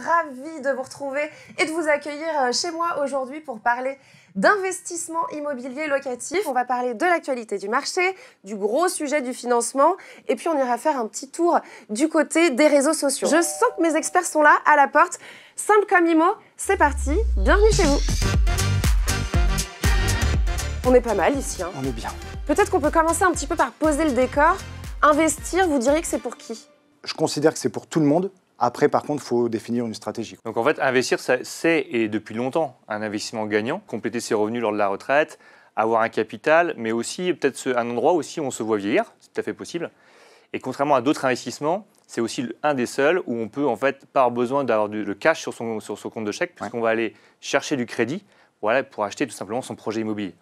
ravie de vous retrouver et de vous accueillir chez moi aujourd'hui pour parler d'investissement immobilier locatif. On va parler de l'actualité du marché, du gros sujet du financement et puis on ira faire un petit tour du côté des réseaux sociaux. Je sens que mes experts sont là à la porte. Simple comme IMO, c'est parti, bienvenue chez vous. On est pas mal ici. Hein. On est bien. Peut-être qu'on peut commencer un petit peu par poser le décor. Investir, vous diriez que c'est pour qui? Je considère que c'est pour tout le monde. Après, par contre, il faut définir une stratégie. Donc en fait, investir, c'est, et depuis longtemps, un investissement gagnant. Compléter ses revenus lors de la retraite, avoir un capital, mais aussi peut-être un endroit aussi où on se voit vieillir, c'est tout à fait possible. Et contrairement à d'autres investissements, c'est aussi un des seuls où on peut en fait pas avoir besoin d'avoir le cash sur son compte de chèque, puisqu'on va aller chercher du crédit pour acheter tout simplement son projet immobilier.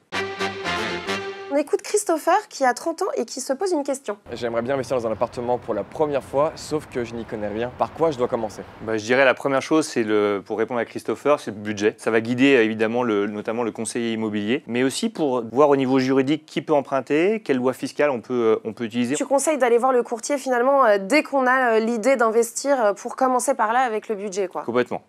On écoute Christopher qui a 30 ans et qui se pose une question. J'aimerais bien investir dans un appartement pour la première fois, sauf que je n'y connais rien. Par quoi je dois commencer? Je dirais la première chose, c'est pour répondre à Christopher, c'est le budget. Ça va guider évidemment notamment le conseiller immobilier, mais aussi pour voir au niveau juridique qui peut emprunter, quelle loi fiscale on peut utiliser. Tu conseilles d'aller voir le courtier finalement dès qu'on a l'idée d'investir pour commencer par là avec le budget, quoi. Complètement.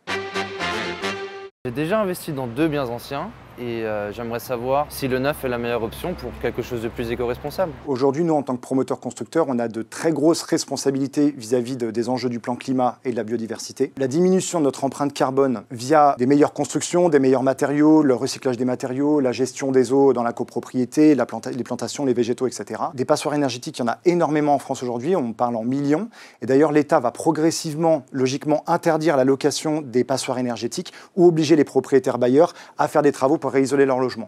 J'ai déjà investi dans 2 biens anciens et j'aimerais savoir si le neuf est la meilleure option pour quelque chose de plus éco-responsable. Aujourd'hui, nous, en tant que promoteurs constructeurs, on a de très grosses responsabilités vis-à-vis des enjeux du plan climat et de la biodiversité. La diminution de notre empreinte carbone via des meilleures constructions, des meilleurs matériaux, le recyclage des matériaux, la gestion des eaux dans la copropriété, les plantations, les végétaux, etc. Des passoires énergétiques, il y en a énormément en France aujourd'hui, on parle en millions. Et d'ailleurs, l'État va progressivement, logiquement, interdire la location des passoires énergétiques ou obliger les propriétaires bailleurs à faire des travaux pour réisoler leur logement.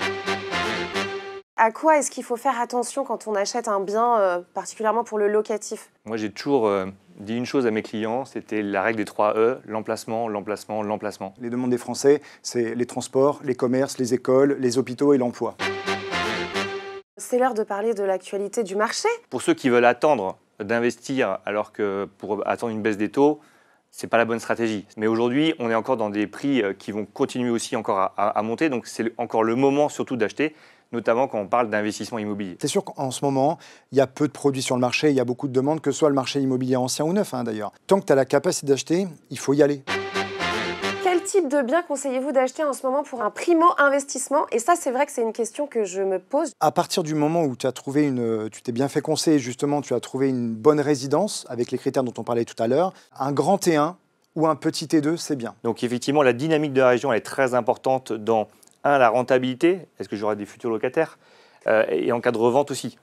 À quoi est-ce qu'il faut faire attention quand on achète un bien, particulièrement pour le locatif? Moi, j'ai toujours dit une chose à mes clients, c'était la règle des 3 E, l'emplacement, l'emplacement, l'emplacement. Les demandes des Français, c'est les transports, les commerces, les écoles, les hôpitaux et l'emploi. C'est l'heure de parler de l'actualité du marché. Pour ceux qui veulent attendre d'investir alors que pour attendre une baisse des taux, c'est pas la bonne stratégie. Mais aujourd'hui, on est encore dans des prix qui vont continuer aussi encore à monter, donc c'est encore le moment surtout d'acheter, notamment quand on parle d'investissement immobilier. C'est sûr qu'en ce moment, il y a peu de produits sur le marché, il y a beaucoup de demandes, que ce soit le marché immobilier ancien ou neuf d'ailleurs. Tant que tu as la capacité d'acheter, il faut y aller. Quel type de bien conseillez-vous d'acheter en ce moment pour un primo-investissement? Et ça, c'est vrai que c'est une question que je me pose. À partir du moment où tu t'es bien fait conseiller, justement, tu as trouvé une bonne résidence, avec les critères dont on parlait tout à l'heure, un grand T1 ou un petit T2, c'est bien. Donc effectivement, la dynamique de la région elle est très importante dans, la rentabilité, est-ce que j'aurai des futurs locataires, et en cas de revente aussi.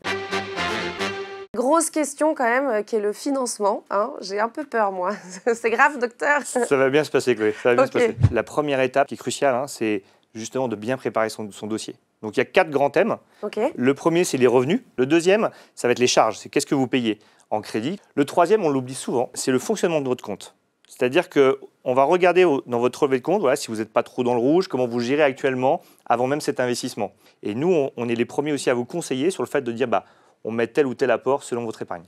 Grosse question quand même, qui est le financement. Hein. J'ai un peu peur, moi. C'est grave, docteur? Ça va bien se passer, Chloé. Ça va bien se Okay. passer. La première étape qui est cruciale, c'est justement de bien préparer son dossier. Donc il y a 4 grands thèmes. Okay. Le premier, c'est les revenus. Le deuxième, ça va être les charges. C'est qu'est-ce que vous payez en crédit. Le troisième, on l'oublie souvent, c'est le fonctionnement de votre compte. C'est-à-dire qu'on va regarder dans votre relevé de compte, si vous n'êtes pas trop dans le rouge, comment vous gérez actuellement avant même cet investissement. Et nous, on est les premiers aussi à vous conseiller sur le fait de dire on met tel ou tel apport selon votre épargne.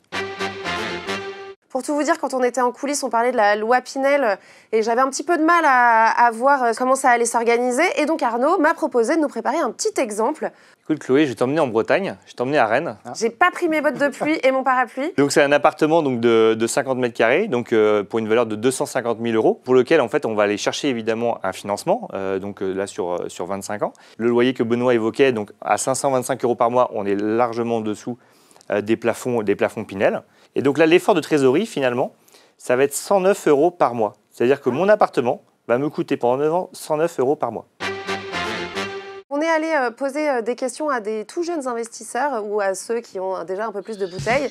Pour tout vous dire, quand on était en coulisses, on parlait de la loi Pinel et j'avais un petit peu de mal à voir comment ça allait s'organiser. Et donc Arnaud m'a proposé de nous préparer un petit exemple. Écoute Chloé, je vais t'emmener en Bretagne, je vais t'emmener à Rennes. J'ai pas pris mes bottes de pluie et mon parapluie. Donc c'est un appartement donc, de 50 mètres carrés, donc pour une valeur de 250 000 €, pour lequel en fait on va aller chercher évidemment un financement, là sur 25 ans. Le loyer que Benoît évoquait, donc à 525 € par mois, on est largement en dessous des plafonds Pinel. Et donc là, l'effort de trésorerie, finalement, ça va être 109 € par mois. C'est-à-dire que mon appartement va me coûter pendant 9 ans 109 € par mois. On est allé poser des questions à des tout jeunes investisseurs ou à ceux qui ont déjà un peu plus de bouteilles.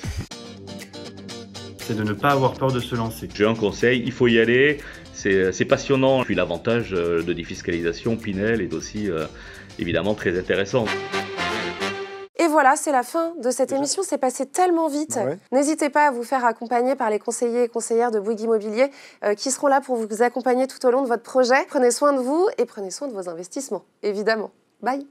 C'est de ne pas avoir peur de se lancer. J'ai un conseil, il faut y aller, c'est passionnant. Puis l'avantage de défiscalisation Pinel est aussi évidemment très intéressant. Et voilà, c'est la fin de cette émission. C'est passé tellement vite. Ouais. N'hésitez pas à vous faire accompagner par les conseillers et conseillères de Bouygues Immobilier qui seront là pour vous accompagner tout au long de votre projet. Prenez soin de vous et prenez soin de vos investissements, évidemment. Bye.